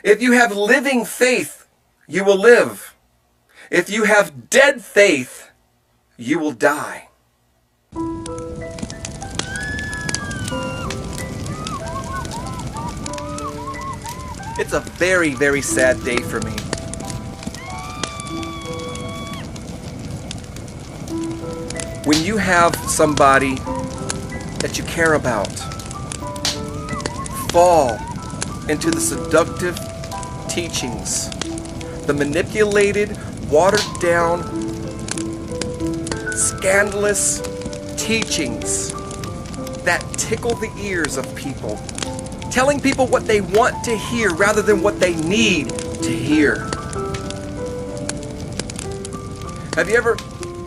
If you have living faith, you will live. If you have dead faith, you will die. It's a very, very sad day for me. When you have somebody that you care about fall into the seductive teachings, the manipulated, watered down, scandalous teachings that tickle the ears of people, telling people what they want to hear rather than what they need to hear. Have you ever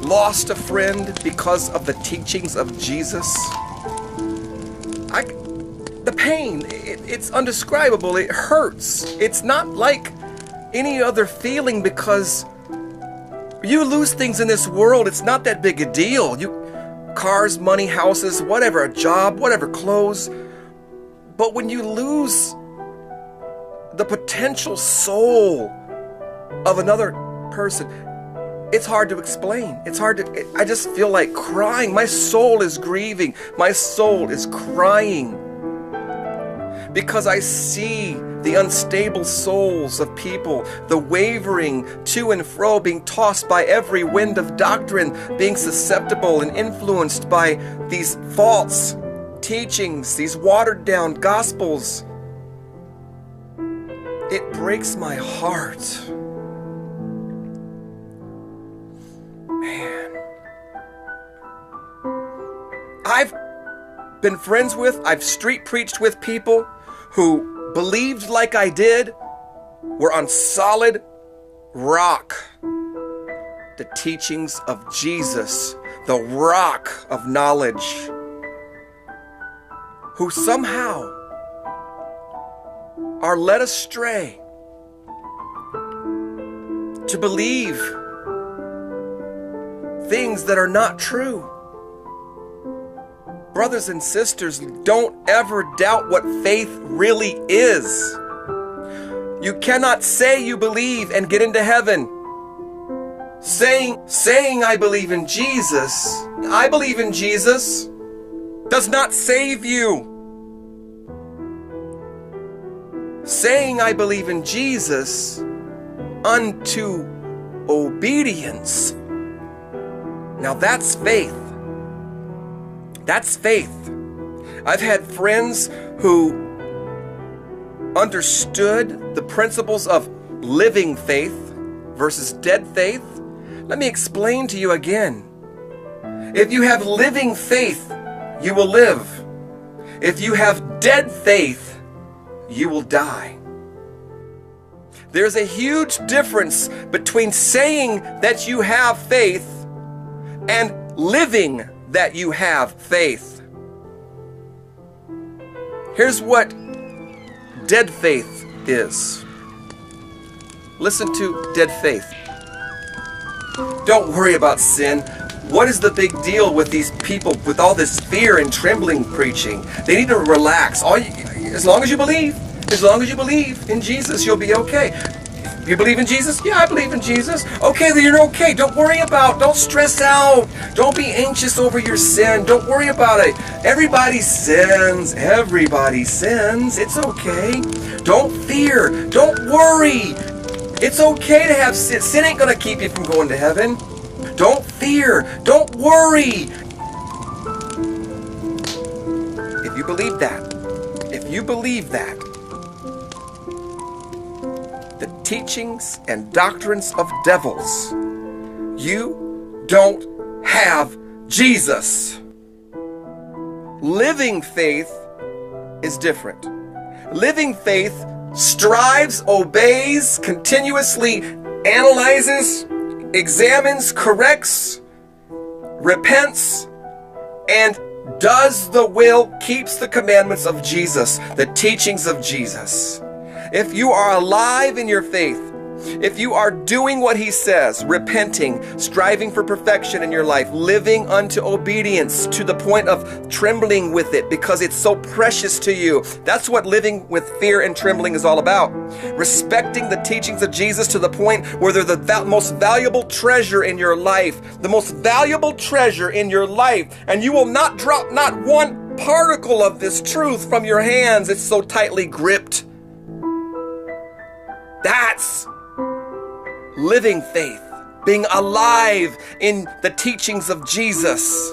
lost a friend because of the teachings of Jesus? The pain, it's undescribable. It hurts. It's not like any other feeling, because you lose things in this world. It's not that big a deal. Cars, money, houses, whatever, a job, whatever, clothes. But when you lose the potential soul of another person, it's hard to explain. I just feel like crying. My soul is grieving. My soul is crying because I see the unstable souls of people, the wavering to and fro, being tossed by every wind of doctrine, being susceptible and influenced by these false teachings, these watered down gospels. It breaks my heart. Man. I've been friends with, I've street preached with people who believed like I did, were on solid rock. The teachings of Jesus, the rock of knowledge, who somehow are led astray to believe things that are not true. Brothers and sisters, don't ever doubt what faith really is. You cannot say you believe and get into heaven. Saying I believe in Jesus, does not save you. Saying I believe in Jesus unto obedience. Now that's faith. That's faith. I've had friends who understood the principles of living faith versus dead faith. Let me explain to you again. If you have living faith, you will live. If you have dead faith, you will die. There's a huge difference between saying that you have faith and living that you have faith. Here's what dead faith is. Listen to dead faith. Don't worry about sin. What is the big deal with these people with all this fear and trembling preaching? They need to relax. As long as you believe in Jesus, you'll be okay. You believe in Jesus? Yeah, I believe in Jesus. Okay, then you're okay. Don't stress out. Don't be anxious over your sin. Don't worry about it. Everybody sins. It's okay. Don't fear. Don't worry. It's okay to have sin. Sin ain't going to keep you from going to heaven. Don't fear. Don't worry. If you believe that, the teachings and doctrines of devils, you don't have Jesus. Living faith is different. Living faith strives, obeys, continuously analyzes, examines, corrects, repents, and does the will, keeps the commandments of Jesus, the teachings of Jesus. If you are alive in your faith, If you are doing what he says, repenting, striving for perfection in your life, living unto obedience to the point of trembling with it because it's so precious to you, that's what living with fear and trembling is all about. Respecting the teachings of Jesus to the point where they're the most valuable treasure in your life, the most valuable treasure in your life, and you will not drop not one particle of this truth from your hands. It's so tightly gripped. That's living faith, being alive in the teachings of Jesus.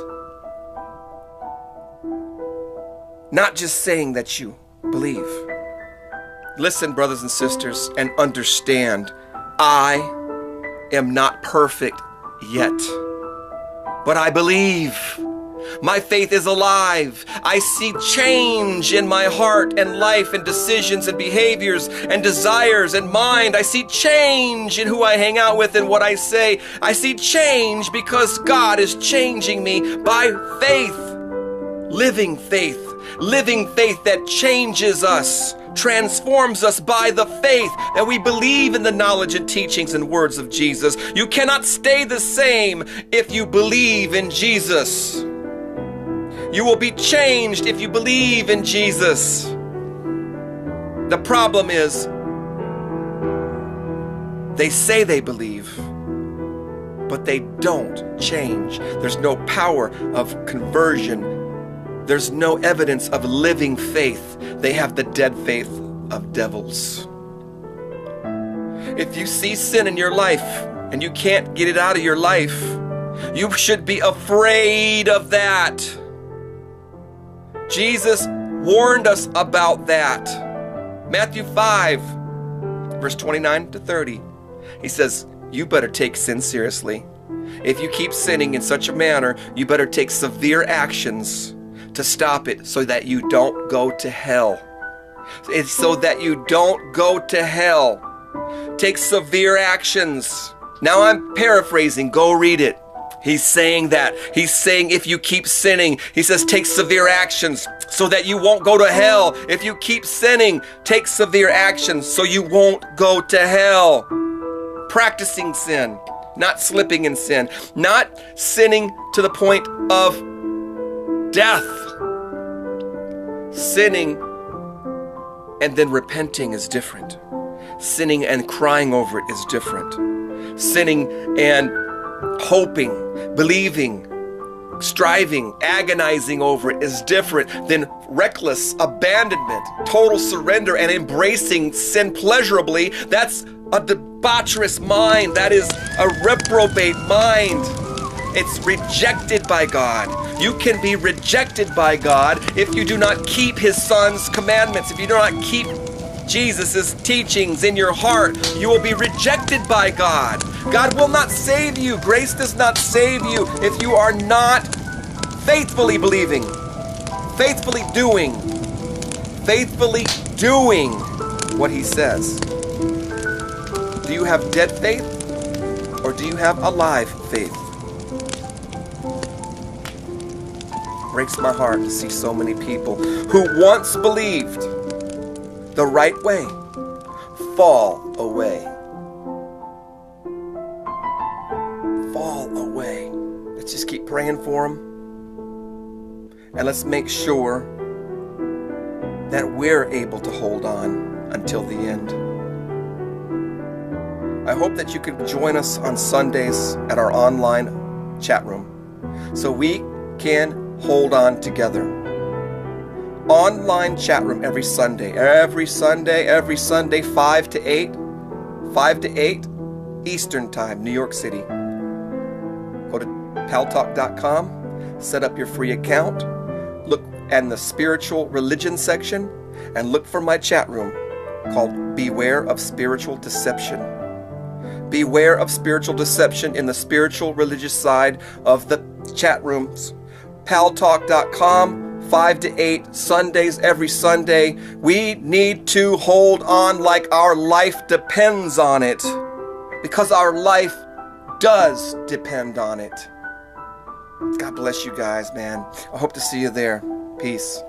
Not just saying that you believe. Listen, brothers and sisters, and understand, I am not perfect yet, but I believe. My faith is alive. I see change in my heart and life and decisions and behaviors and desires and mind. I see change in who I hang out with and what I say. I see change because God is changing me by faith. Living faith that changes us, transforms us by the faith that we believe in the knowledge and teachings and words of Jesus. You cannot stay the same if you believe in Jesus. You will be changed if you believe in Jesus. The problem is, they say they believe, but they don't change. There's no power of conversion. There's no evidence of living faith. They have the dead faith of devils. If you see sin in your life and you can't get it out of your life, you should be afraid of that. Jesus warned us about that. Matthew 5, verse 29 to 30. He says, you better take sin seriously. If you keep sinning in such a manner, you better take severe actions to stop it so that you don't go to hell. It's so that you don't go to hell. Take severe actions. Now I'm paraphrasing. Go read it. He's saying that. He's saying if you keep sinning, he says take severe actions so that you won't go to hell. If you keep sinning, take severe actions so you won't go to hell. Practicing sin, not slipping in sin, not sinning to the point of death. Sinning and then repenting is different. Sinning and crying over it is different. Sinning and hoping, believing, striving, agonizing over it is different than reckless abandonment, total surrender, and embracing sin pleasurably. That's a debaucherous mind. That is a reprobate mind. It's rejected by God. You can be rejected by God if you do not keep His Son's commandments. If you do not keep Jesus' teachings in your heart, you will be rejected by God. God will not save you. Grace does not save you if you are not faithfully believing, faithfully doing what He says. Do you have dead faith or do you have alive faith? Breaks my heart to see so many people who once believed the right way fall away. Fall away. Let's just keep praying for them. And let's make sure that we're able to hold on until the end. I hope that you can join us on Sundays at our online chat room so we can hold on together. Online chat room every Sunday, 5 to 8 Eastern Time, New York City. Go to paltalk.com, set up your free account, look in the spiritual religion section, and look for my chat room called Beware of Spiritual Deception. Beware of spiritual deception in the spiritual religious side of the chat rooms. paltalk.com, 5 to 8 Sundays, every Sunday. We need to hold on like our life depends on it, because our life does depend on it. God bless you guys, man. I hope to see you there. Peace.